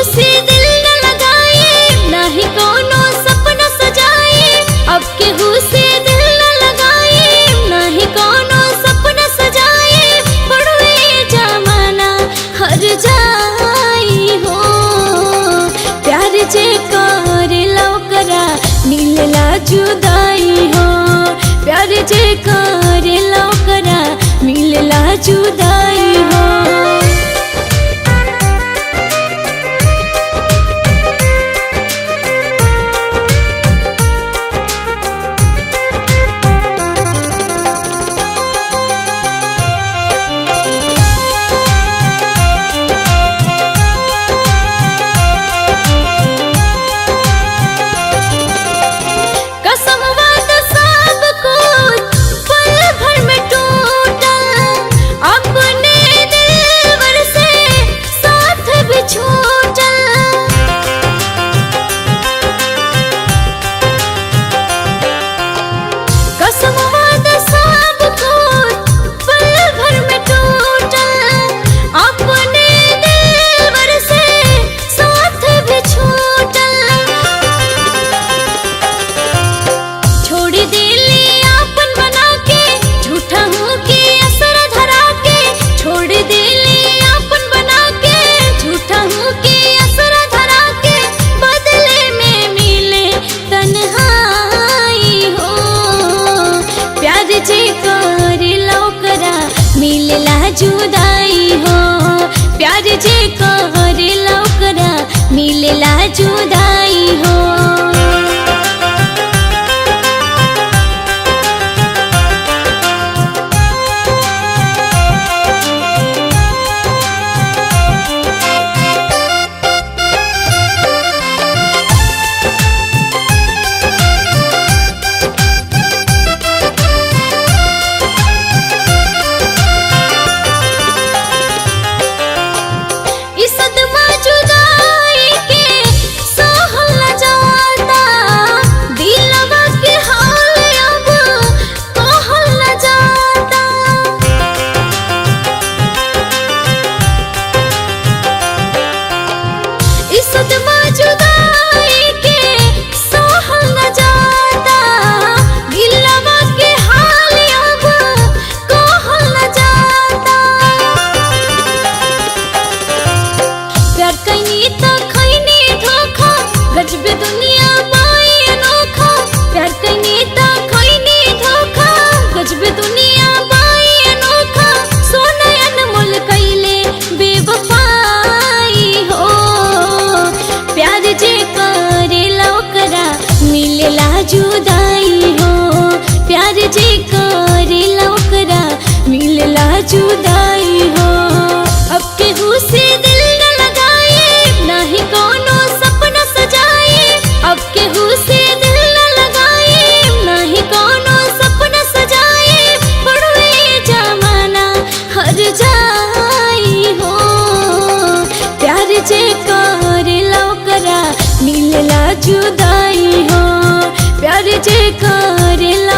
से दिल न लगाए, ना ही कोनो सपना सजाए। अब केहू से दिल न लगाए, ना ही कोनो सपना सजाए। पड़वे जमाना हर जाई हो, प्यार जे करेला ओकरा मिलेला जुदाई हो। प्यार जे करेला ओकरा मिलेला जुदाई हो। मिलेला जुदाई हो, प्यार जे करेला ओकरा मिलेला जुदाई हो। गजबे दुनिया पाई अनोखा, प्यार कईनी त खईनी धोखा। गजबे दुनिया पाई अनोखा, सोना अनमोल कईले बेवफाई हो। प्यार जे करेला ओकरा मिलेला जुदाई हो। प्यार जे करेला ओकरा मिलेला जुदाई हो। अब केहू से दिल न लगाए, ना ही कोनो सपना सजाए। अब केहू से दिल न लगाए, ना ही कोनो सपना सजाए। पड़वे जमाना हर जाई हो, प्यार जे करेला ओकरा मिलेला जुदाई हो। प्यार जे करेला